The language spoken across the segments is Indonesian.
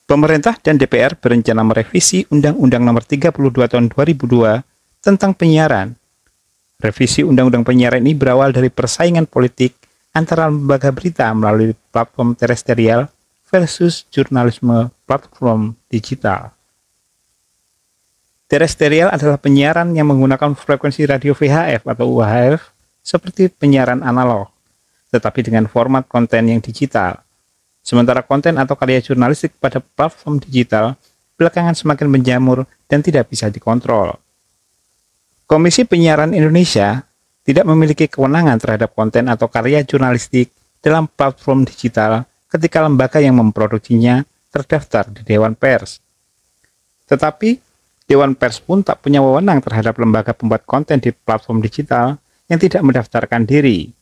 Pemerintah dan DPR berencana merevisi Undang-Undang Nomor 32 Tahun 2002 tentang penyiaran. Revisi Undang-Undang Penyiaran ini berawal dari persaingan politik antara lembaga berita melalui platform terestrial versus jurnalisme platform digital. Terestrial adalah penyiaran yang menggunakan frekuensi radio VHF atau UHF seperti penyiaran analog, tetapi dengan format konten yang digital. Sementara konten atau karya jurnalistik pada platform digital belakangan semakin menjamur dan tidak bisa dikontrol. Komisi Penyiaran Indonesia tidak memiliki kewenangan terhadap konten atau karya jurnalistik dalam platform digital ketika lembaga yang memproduksinya terdaftar di Dewan Pers. Tetapi, Dewan Pers pun tak punya wewenang terhadap lembaga pembuat konten di platform digital yang tidak mendaftarkan diri.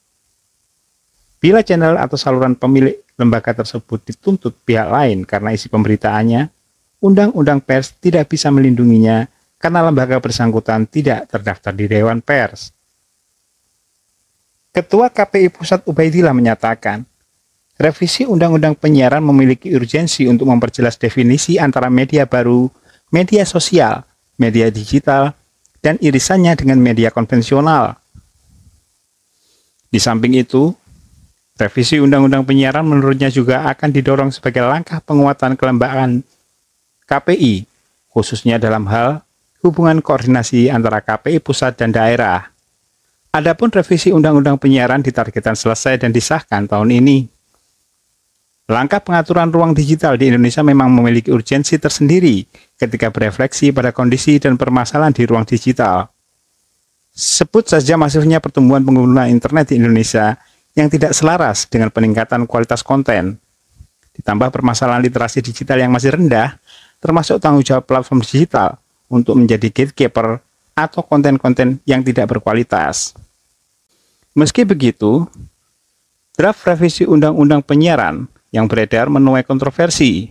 Bila channel atau saluran pemilik lembaga tersebut dituntut pihak lain karena isi pemberitaannya, Undang-Undang Pers tidak bisa melindunginya karena lembaga bersangkutan tidak terdaftar di Dewan Pers. Ketua KPI Pusat Ubaidillah menyatakan, revisi Undang-Undang Penyiaran memiliki urgensi untuk memperjelas definisi antara media baru, media sosial, media digital, dan irisannya dengan media konvensional. Di samping itu, revisi Undang-Undang Penyiaran menurutnya juga akan didorong sebagai langkah penguatan kelembagaan KPI, khususnya dalam hal hubungan koordinasi antara KPI pusat dan daerah. Adapun revisi Undang-Undang Penyiaran ditargetkan selesai dan disahkan tahun ini. Langkah pengaturan ruang digital di Indonesia memang memiliki urgensi tersendiri ketika berefleksi pada kondisi dan permasalahan di ruang digital. Sebut saja masifnya pertumbuhan pengguna internet di Indonesia yang tidak selaras dengan peningkatan kualitas konten. Ditambah permasalahan literasi digital yang masih rendah, termasuk tanggung jawab platform digital untuk menjadi gatekeeper atau konten-konten yang tidak berkualitas. Meski begitu, draft revisi Undang-Undang Penyiaran yang beredar menuai kontroversi.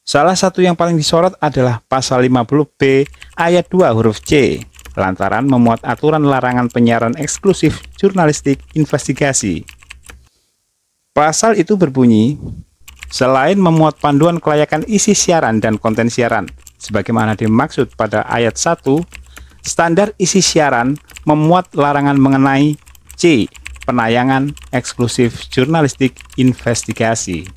Salah satu yang paling disorot adalah pasal 50B ayat 2 huruf C, lantaran memuat aturan larangan penyiaran eksklusif jurnalistik investigasi. Pasal itu berbunyi, selain memuat panduan kelayakan isi siaran dan konten siaran, sebagaimana dimaksud pada ayat 1, standar isi siaran memuat larangan mengenai C. Penayangan eksklusif jurnalistik investigasi.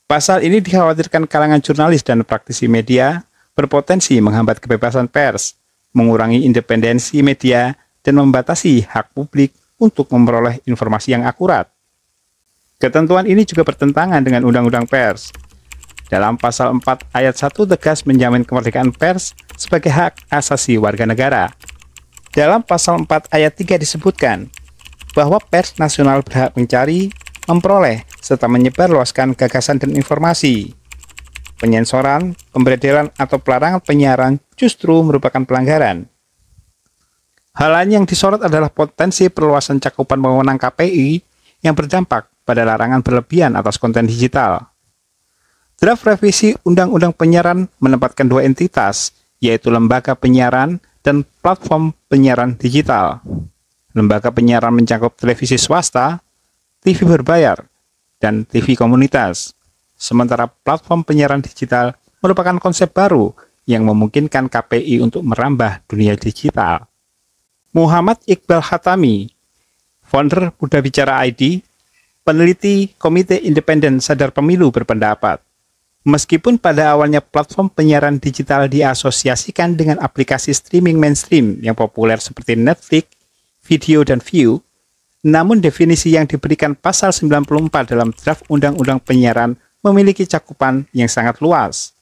Pasal ini dikhawatirkan kalangan jurnalis dan praktisi media berpotensi menghambat kebebasan pers, mengurangi independensi media, dan membatasi hak publik untuk memperoleh informasi yang akurat. Ketentuan ini juga bertentangan dengan Undang-Undang Pers. Dalam pasal 4 ayat 1 tegas menjamin kemerdekaan pers sebagai hak asasi warga negara. Dalam pasal 4 ayat 3 disebutkan bahwa pers nasional berhak mencari, memperoleh, serta menyebarluaskan gagasan dan informasi. Penyensoran, pemberedelan, atau pelarangan penyiaran justru merupakan pelanggaran. Hal lain yang disorot adalah potensi perluasan cakupan wewenang KPI yang berdampak pada larangan berlebihan atas konten digital. Draft revisi Undang-Undang Penyiaran menempatkan dua entitas, yaitu lembaga penyiaran dan platform penyiaran digital. Lembaga penyiaran mencakup televisi swasta, TV berbayar, dan TV komunitas. Sementara platform penyiaran digital merupakan konsep baru yang memungkinkan KPI untuk merambah dunia digital. Muhammad Iqbal Khatami, founder Buddha Bicara ID, peneliti Komite Independen Sadar Pemilu berpendapat, meskipun pada awalnya platform penyiaran digital diasosiasikan dengan aplikasi streaming mainstream yang populer seperti Netflix, Video, dan View, namun definisi yang diberikan pasal 94 dalam draft Undang-Undang Penyiaran memiliki cakupan yang sangat luas.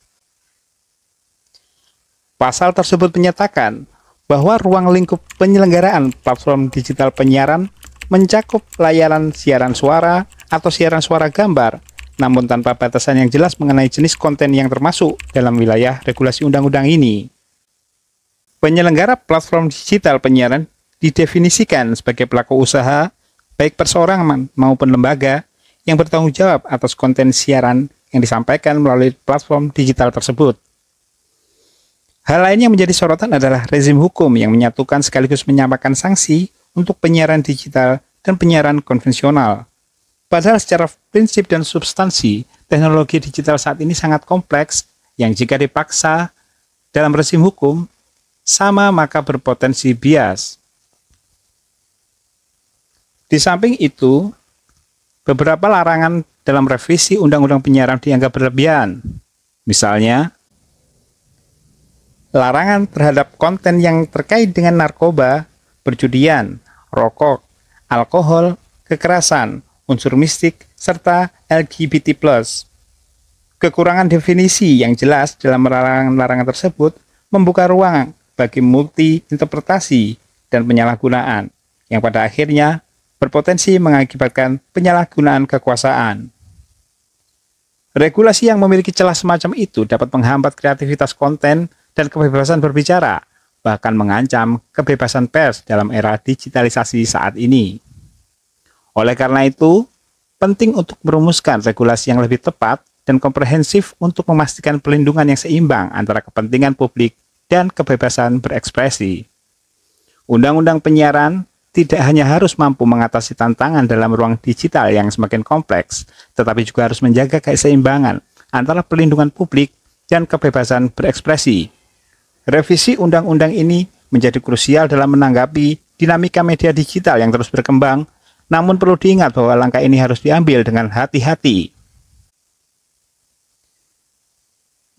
Pasal tersebut menyatakan bahwa ruang lingkup penyelenggaraan platform digital penyiaran mencakup layanan siaran suara atau siaran suara gambar, namun tanpa batasan yang jelas mengenai jenis konten yang termasuk dalam wilayah regulasi undang-undang ini. Penyelenggara platform digital penyiaran didefinisikan sebagai pelaku usaha, baik perseorangan maupun lembaga, yang bertanggung jawab atas konten siaran yang disampaikan melalui platform digital tersebut. Hal lain yang menjadi sorotan adalah rezim hukum yang menyatukan sekaligus menyamakan sanksi untuk penyiaran digital dan penyiaran konvensional. Padahal secara prinsip dan substansi, teknologi digital saat ini sangat kompleks yang jika dipaksa dalam rezim hukum, sama maka berpotensi bias. Di samping itu, beberapa larangan dalam revisi Undang-Undang Penyiaran dianggap berlebihan. Misalnya, larangan terhadap konten yang terkait dengan narkoba, perjudian, rokok, alkohol, kekerasan, unsur mistik, serta LGBT+. Kekurangan definisi yang jelas dalam larangan tersebut membuka ruang bagi multi-interpretasi dan penyalahgunaan, yang pada akhirnya berpotensi mengakibatkan penyalahgunaan kekuasaan. Regulasi yang memiliki celah semacam itu dapat menghambat kreativitas konten dan kebebasan berbicara, bahkan mengancam kebebasan pers dalam era digitalisasi saat ini. Oleh karena itu, penting untuk merumuskan regulasi yang lebih tepat dan komprehensif untuk memastikan pelindungan yang seimbang antara kepentingan publik dan kebebasan berekspresi. Undang-undang penyiaran tidak hanya harus mampu mengatasi tantangan dalam ruang digital yang semakin kompleks, tetapi juga harus menjaga keseimbangan antara pelindungan publik dan kebebasan berekspresi. Revisi undang-undang ini menjadi krusial dalam menanggapi dinamika media digital yang terus berkembang, namun perlu diingat bahwa langkah ini harus diambil dengan hati-hati.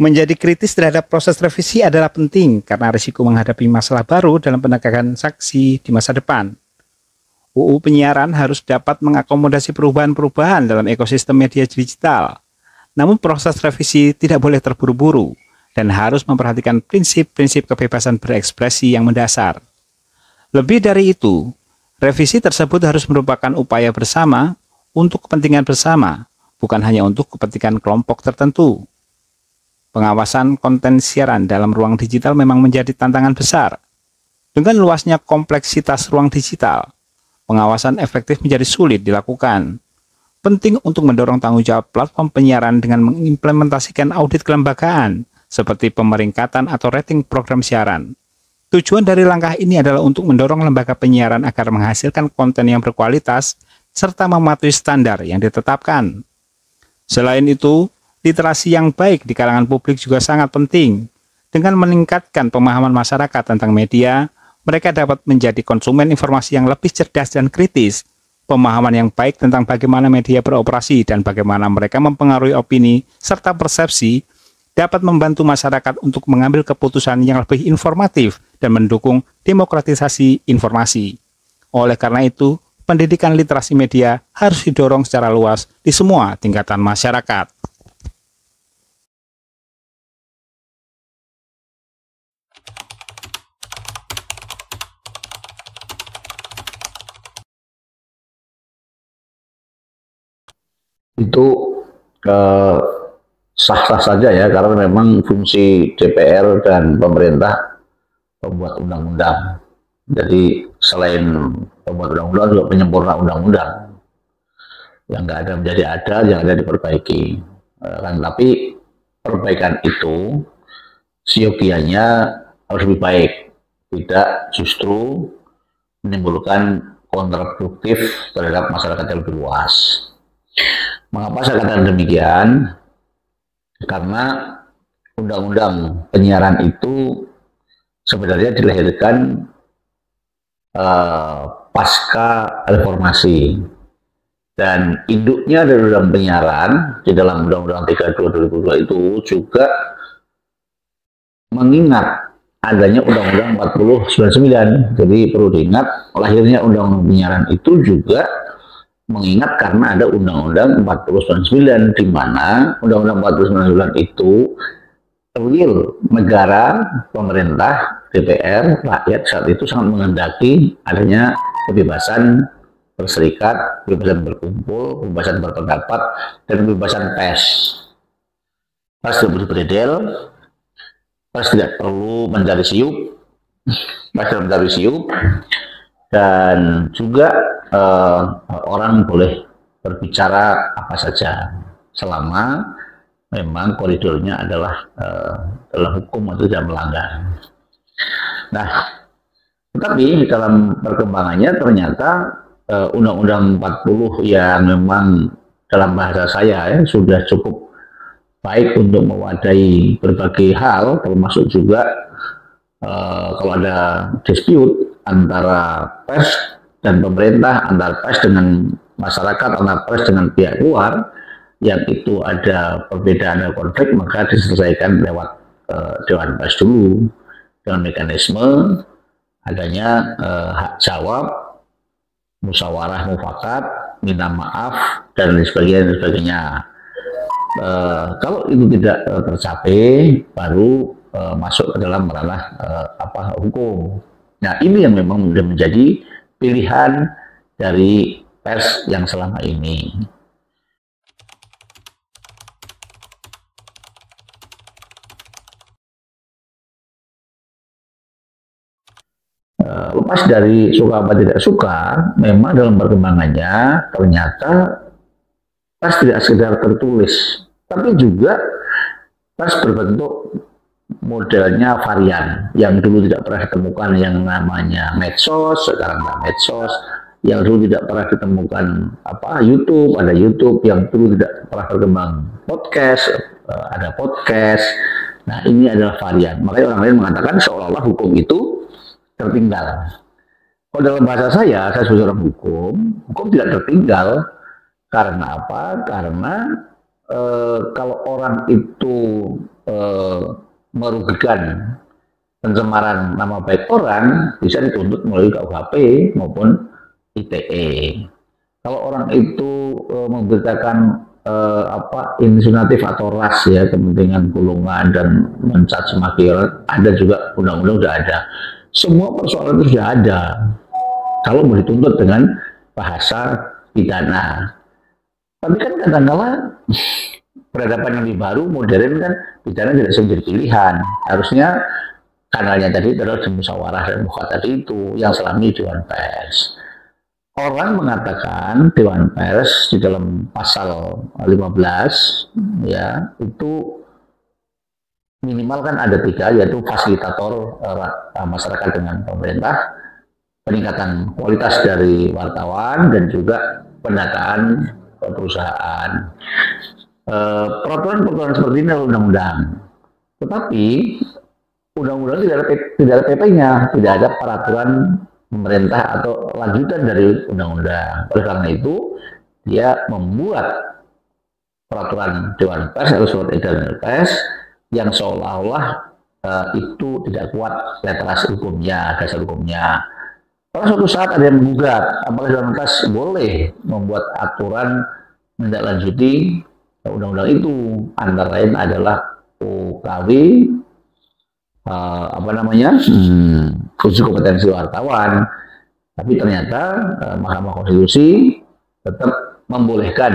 Menjadi kritis terhadap proses revisi adalah penting karena risiko menghadapi masalah baru dalam penegakan saksi di masa depan. UU Penyiaran harus dapat mengakomodasi perubahan-perubahan dalam ekosistem media digital. Namun proses revisi tidak boleh terburu-buru dan harus memperhatikan prinsip-prinsip kebebasan berekspresi yang mendasar. Lebih dari itu, revisi tersebut harus merupakan upaya bersama untuk kepentingan bersama, bukan hanya untuk kepentingan kelompok tertentu. Pengawasan konten siaran dalam ruang digital memang menjadi tantangan besar. Dengan luasnya kompleksitas ruang digital, pengawasan efektif menjadi sulit dilakukan. Penting untuk mendorong tanggung jawab platform penyiaran dengan mengimplementasikan audit kelembagaan, seperti pemeringkatan atau rating program siaran. Tujuan dari langkah ini adalah untuk mendorong lembaga penyiaran agar menghasilkan konten yang berkualitas, serta mematuhi standar yang ditetapkan. Selain itu, literasi yang baik di kalangan publik juga sangat penting. Dengan meningkatkan pemahaman masyarakat tentang media, mereka dapat menjadi konsumen informasi yang lebih cerdas dan kritis. Pemahaman yang baik tentang bagaimana media beroperasi dan bagaimana mereka mempengaruhi opini serta persepsi dapat membantu masyarakat untuk mengambil keputusan yang lebih informatif dan mendukung demokratisasi informasi. Oleh karena itu, pendidikan literasi media harus didorong secara luas di semua tingkatan masyarakat. Itu sah-sah saja ya, karena memang fungsi DPR dan pemerintah pembuat undang-undang. Jadi selain pembuat undang-undang juga penyempurna undang-undang. Yang nggak ada menjadi ada, yang ada diperbaiki. Tapi perbaikan itu siogianya harus lebih baik, tidak justru menimbulkan kontraproduktif terhadap masyarakat yang lebih luas. Mengapa saya katakan demikian? Karena undang-undang penyiaran itu sebenarnya dilahirkan pasca reformasi, dan induknya dari undang penyiaran di dalam Undang-Undang 32 2002 itu juga mengingat adanya Undang-Undang 40 99. Jadi perlu diingat, lahirnya Undang-Undang penyiaran itu juga mengingat karena ada Undang-Undang 40 99, di mana Undang-Undang 40 99 itu real negara, pemerintah, DPR, rakyat saat itu sangat menghendaki adanya kebebasan berserikat, kebebasan berkumpul, kebebasan berpendapat, dan kebebasan pers. Pers tidak boleh beredel, pers tidak perlu mencari siup, pers tidak mencari siup, dan juga orang boleh berbicara apa saja selama memang koridornya adalah dalam hukum atau tidak melanggar. Nah, tetapi dalam perkembangannya ternyata Undang-Undang 40 yang memang dalam bahasa saya ya, sudah cukup baik untuk mewadahi berbagai hal, termasuk juga kalau ada dispute antara pers dan pemerintah, antara pers dengan masyarakat, antara pers dengan pihak luar, yang itu ada perbedaan dan konflik, maka diselesaikan lewat Dewan Pers dulu dengan mekanisme adanya hak jawab, musyawarah mufakat, minta maaf, dan lain sebagainya. Kalau itu tidak tercapai, baru masuk ke dalam ranah hukum. Nah, ini yang memang menjadi pilihan dari pers yang selama ini. Lepas dari suka apa tidak suka, memang dalam perkembangannya ternyata pers tidak sekedar tertulis, tapi juga pers berbentuk modelnya varian. Yang dulu tidak pernah ditemukan yang namanya medsos, sekarang ada medsos. Yang dulu tidak pernah ditemukan YouTube, ada YouTube. Yang dulu tidak pernah berkembang podcast, ada podcast. Nah, ini adalah varian. Makanya orang lain mengatakan seolah-olah hukum itu tertinggal. Kalau dalam bahasa saya sebagai orang hukum tidak tertinggal. Karena apa? Karena kalau orang itu merugikan pencemaran nama baik orang, bisa dituntut melalui KUHP maupun ITE. Kalau orang itu memberitakan insinuatif atau ras ya, kepentingan golongan dan mencaci maki, ada juga undang-undang sudah ada. Semua persoalan itu sudah ada. Kalau mau dituntut dengan bahasa pidana. Tapi kan kadang-kala peradaban yang lebih baru, modern kan, pidana tidak bisa menjadi pilihan. Harusnya kanalnya tadi adalah musyawarah dan mufakat tadi itu yang selama Dewan Pers. Orang mengatakan Dewan Pers di dalam pasal 15 ya itu minimal kan ada 3, yaitu fasilitator masyarakat dengan pemerintah, peningkatan kualitas dari wartawan, dan juga pendataan perusahaan. Peraturan-peraturan seperti ini adalah undang-undang. Tetapi undang-undang tidak ada PP-nya, tidak ada peraturan pemerintah atau lanjutan dari undang-undang. Oleh karena itu, dia membuat peraturan Dewan Pers atau surat edaran pers yang seolah-olah itu tidak kuat literasi hukumnya, dasar hukumnya. Kalau suatu saat ada yang menggugat, apakah Dewan Pers boleh membuat aturan menindaklanjuti undang-undang itu, antara lain adalah UKW, uji kompetensi wartawan. Tapi ternyata Mahkamah Konstitusi tetap membolehkan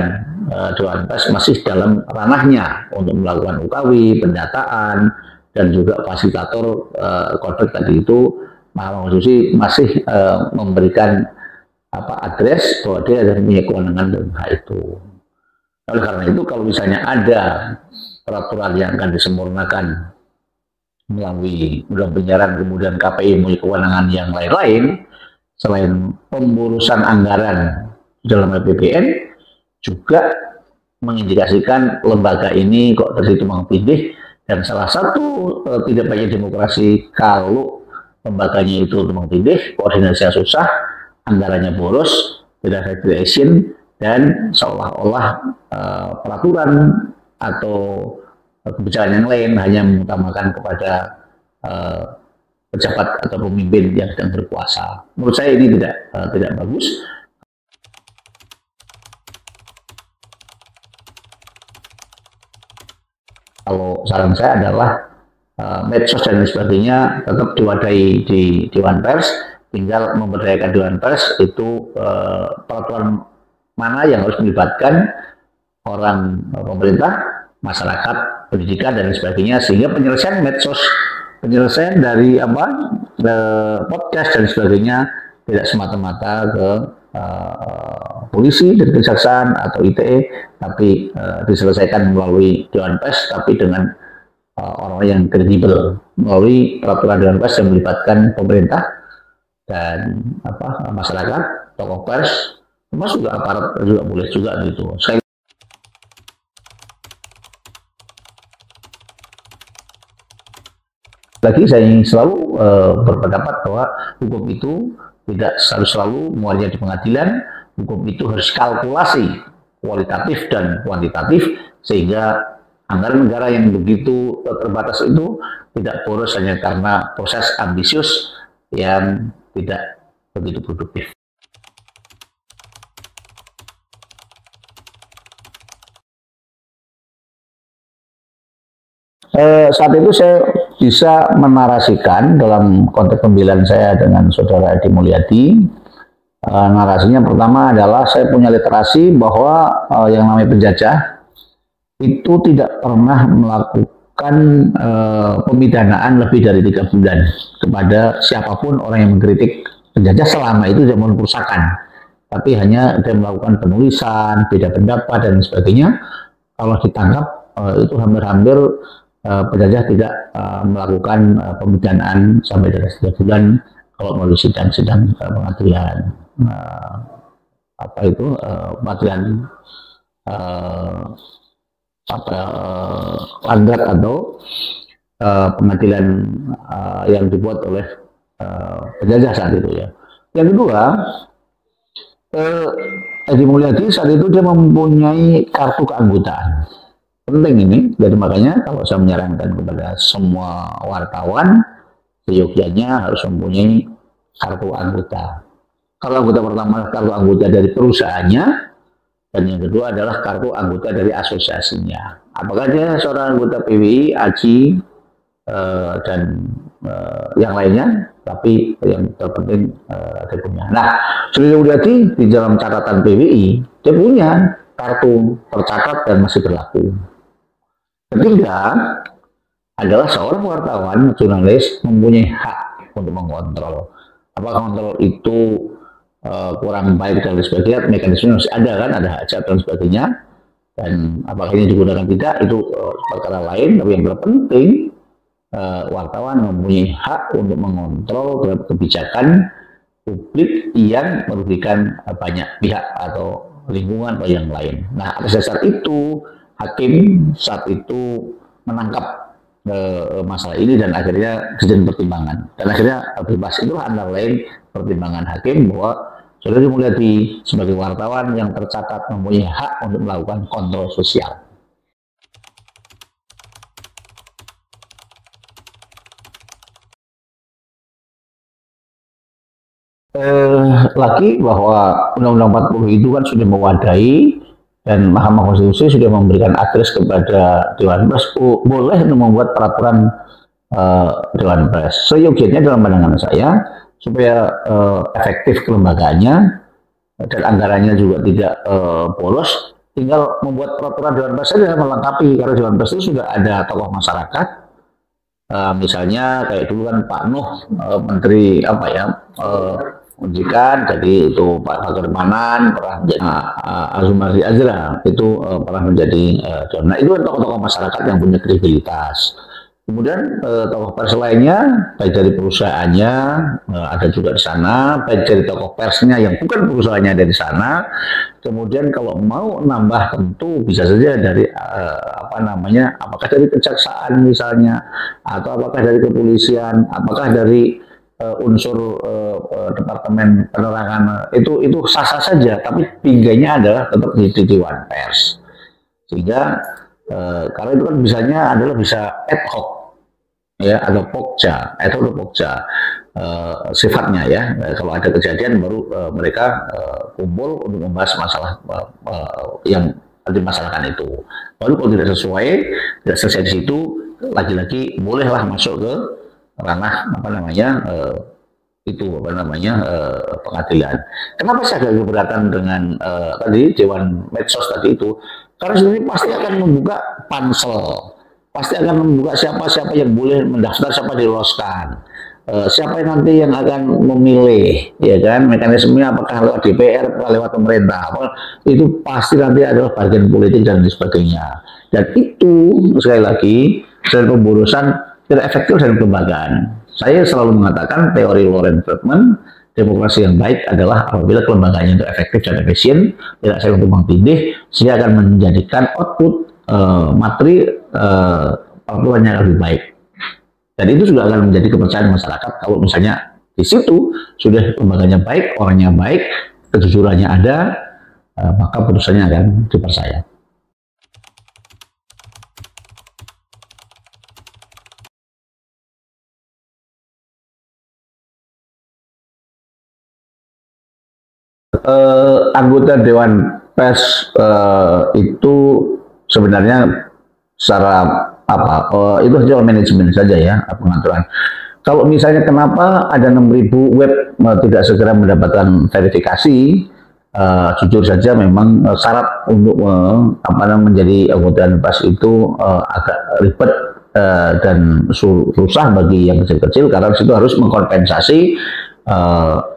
Dewan Pers masih dalam ranahnya untuk melakukan UKW, pendataan, dan juga fasilitator konflik tadi itu. Mahkamah Konstitusi masih memberikan adres bahwa dia ada punya kewenangan dalam hal itu. Oleh karena itu, kalau misalnya ada peraturan yang akan disempurnakan melalui undang penyiaran, kemudian KPI memiliki kewenangan yang lain-lain selain pemburusan anggaran dalam APBN, juga mengindikasikan lembaga ini kok terjadi tumpang tindih, dan salah satu tidak baiknya demokrasi kalau lembaganya itu tumpang tindih, koordinasinya susah, anggarannya boros, tidak ada action, dan seolah-olah peraturan atau kebijakan yang lain hanya mengutamakan kepada pejabat atau pemimpin yang sedang berkuasa. Menurut saya ini tidak bagus. Kalau saran saya adalah medsos dan sebagainya tetap diwadahi di Dewan Pers, tinggal memberdayakan Dewan Pers itu peraturan mana yang harus melibatkan orang pemerintah, masyarakat, pendidikan, dan sebagainya, sehingga penyelesaian medsos, penyelesaian dari podcast dan sebagainya tidak semata-mata ke polisi dan kejaksaan atau ITE, tapi diselesaikan melalui Dewan Pers, tapi dengan orang yang kredibel, melalui peraturan Dewan Pers yang melibatkan pemerintah dan masyarakat, tokoh pers, termasuk juga aparat juga boleh juga gitu. Lagi saya ingin selalu berpendapat bahwa hukum itu tidak selalu muaranya di pengadilan. Hukum itu harus kalkulasi kualitatif dan kuantitatif, sehingga anggaran negara yang begitu terbatas itu tidak boros hanya karena proses ambisius yang tidak begitu produktif. Saat itu saya bisa menarasikan dalam konteks pembelaan saya dengan saudara Edi Mulyadi. Narasinya pertama adalah saya punya literasi bahwa yang namanya penjajah itu tidak pernah melakukan pemidanaan lebih dari 3 bulan kepada siapapun orang yang mengkritik penjajah selama itu tidak melakukan perusakan, tapi hanya dia melakukan penulisan, beda pendapat dan sebagainya. Kalau ditangkap itu hampir-hampir penjajah tidak melakukan pemidanaan sampai dari 3 bulan kalau melalui sidang-sidang pengadilan pengadilan landrat atau pengadilan yang dibuat oleh penjajah saat itu ya. Yang kedua, Edi Mulyadi saat itu dia mempunyai kartu keanggotaan. Penting ini, jadi makanya kalau saya menyarankan kepada semua wartawan, seyogyanya harus mempunyai kartu anggota. Kartu anggota pertama, kartu anggota dari perusahaannya, dan yang kedua adalah kartu anggota dari asosiasinya. Apakah dia seorang anggota PWI, AJI, dan yang lainnya, tapi yang terpenting dia punya. Nah, Edi Mulyadi di dalam catatan PWI, dia punya kartu tercatat dan masih berlaku. Ketiga adalah seorang wartawan, jurnalis mempunyai hak untuk mengontrol. Apakah kontrol itu kurang baik dan sebagainya, mekanisme masih ada kan, ada hajat dan sebagainya. Dan apakah ini digunakan tidak, itu perkara lain. Tapi yang terpenting, wartawan mempunyai hak untuk mengontrol terhadap kebijakan publik yang merugikan banyak pihak atau lingkungan atau yang lain. Nah, atas dasar itu, hakim saat itu menangkap masalah ini dan akhirnya dijadikan pertimbangan. Dan akhirnya bebas. Itulah antara lain pertimbangan hakim bahwa Saudara Edi Mulyadi sebagai wartawan yang tercatat mempunyai hak untuk melakukan kontrol sosial. Lagi bahwa Undang-Undang 40 itu kan sudah mewadahi dan Mahkamah Konstitusi sudah memberikan akses kepada Dewan Pers boleh membuat peraturan Dewan Pers. Seyogyanya dalam pandangan saya supaya efektif kelembagaannya dan anggarannya juga tidak boros, tinggal membuat peraturan Dewan Pers saja melengkapi, karena Dewan Pers itu sudah ada tokoh masyarakat. Misalnya kayak dulu kan Pak Nuh, Menteri Pendidikan, jadi itu Pak Fakir Manan pernah menjadi Azumardi Azra itu pernah menjadi nah itu kan tokoh-tokoh masyarakat yang punya kredibilitas. Kemudian tokoh pers lainnya, baik dari perusahaannya ada juga di sana, baik dari tokoh persnya yang bukan perusahaannya ada di sana. Kemudian kalau mau nambah tentu bisa saja dari apakah dari kejaksaan misalnya, atau apakah dari kepolisian, apakah dari unsur Departemen Penerangan, itu sah-sah saja, tapi pingganya adalah tetap di Dewan Pers. Sehingga karena itu kan bisanya adalah bisa ad hoc ya, atau pokja sifatnya ya. Kalau ada kejadian baru mereka kumpul untuk membahas masalah yang dimasalahkan itu. Baru kalau tidak selesai di situ, lagi-lagi bolehlah masuk ke ranah pengadilan. Kenapa saya agak keberatan dengan tadi Dewan Medsos tadi itu? Karena sebenarnya pasti akan membuka pansel, pasti akan membuka siapa-siapa yang boleh mendaftar, siapa diloloskan, siapa yang nanti yang akan memilih, ya kan? Mekanismenya apakah lewat DPR, apakah lewat pemerintah? Itu pasti nanti adalah bagian politik dan sebagainya. Dan itu sekali lagi selain pemborosan tidak efektif dalam kelembagaan. Saya selalu mengatakan teori Loren Bergman demokrasi yang baik adalah apabila kelembagaannya itu efektif dan efisien, tidak saling tumpang tindih, sehingga akan menjadikan output materi pengetahuan yang lebih baik. Dan itu juga akan menjadi kepercayaan masyarakat kalau misalnya di situ sudah lembaganya baik, orangnya baik, kejujurannya ada, maka putusannya akan dipercaya. Anggota Dewan Pers itu sebenarnya secara itu hanya manajemen saja ya, pengaturan. Kalau misalnya kenapa ada 6.000 web tidak segera mendapatkan verifikasi, jujur saja memang syarat untuk menjadi anggota Dewan Pers itu agak ribet dan susah bagi yang kecil-kecil, karena situ harus mengkompensasi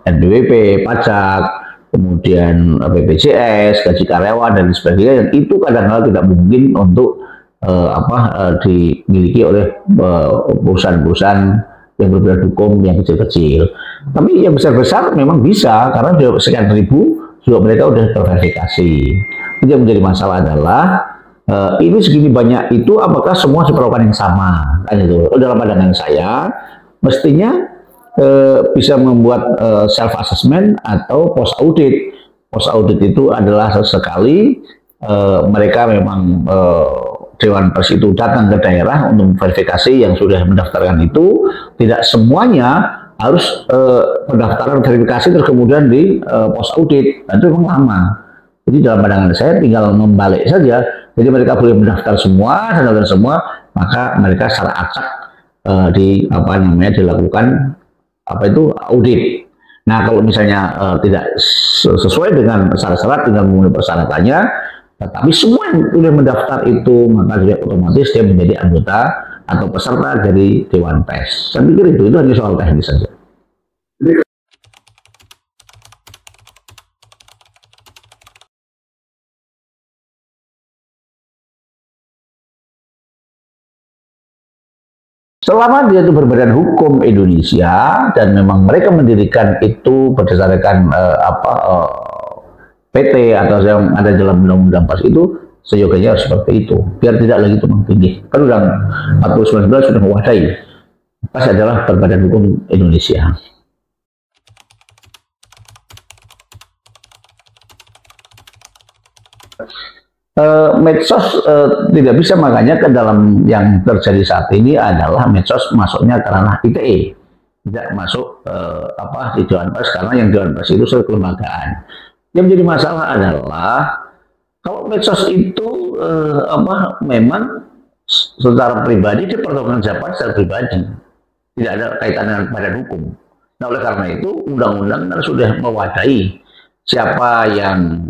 NPWP, pajak, kemudian BPJS, gaji karyawan dan sebagainya, yang itu kadang-kadang tidak mungkin untuk dimiliki oleh perusahaan-perusahaan yang berbeda hukum yang kecil-kecil. Tapi yang besar-besar memang bisa, karena sudah sekian ribu juga mereka sudah terverifikasi. Jadi yang menjadi masalah adalah ini segini banyak itu apakah semua diperlakukan yang sama? Kan itu. Dalam pandangan saya mestinya bisa membuat self assessment atau post audit. Post audit itu adalah sesekali mereka memang Dewan Pers itu datang ke daerah untuk verifikasi yang sudah mendaftarkan itu. Tidak semuanya harus pendaftaran verifikasi terus kemudian di post audit. Itu memang lama. Jadi dalam pandangan saya tinggal membalik saja. Jadi mereka boleh mendaftar semua, maka mereka secara acak dilakukan audit. Nah, kalau misalnya tidak sesuai dengan syarat-syarat, tinggal memenuhi persyaratannya, tapi semua yang sudah mendaftar itu, maka dia otomatis dia menjadi anggota atau peserta dari Dewan Pers. Saya pikir itu hanya soal teknis saja. Selama dia itu berbadan hukum Indonesia dan memang mereka mendirikan itu berdasarkan PT atau yang ada dalam undang-undang Pers itu, seyogianya harus seperti itu, biar tidak lagi tumpang tindih. Kan undang 4019 sudah mewadai. Pers adalah berbadan hukum Indonesia. Medsos tidak bisa, makanya ke dalam yang terjadi saat ini adalah medsos masuknya ke ranah ITE, tidak masuk di Dewan Pers, karena yang Dewan Pers itu suatu kelembagaan. Yang menjadi masalah adalah kalau medsos itu memang secara pribadi diperlakukan jabatan secara pribadi, tidak ada kaitan dengan badan hukum. Nah, oleh karena itu undang-undang sudah mewadai siapa yang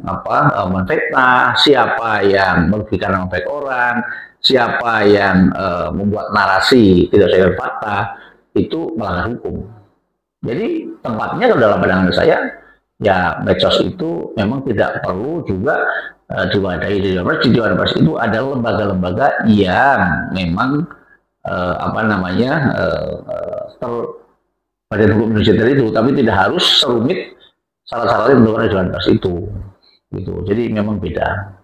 menfitnah, siapa yang merugikan nama baik orang, siapa yang membuat narasi tidak sesuai dengan fakta, itu melanggar hukum. Jadi tempatnya kalau dalam pandangan saya, ya medsos itu memang tidak perlu juga diwadahi di Dewan Pers. Di Dewan Pers itu adalah lembaga-lembaga yang memang badan hukum Indonesia itu, tapi tidak harus serumit syarat-syaratnya menurut Dewan Pers itu, gitu. Jadi memang beda.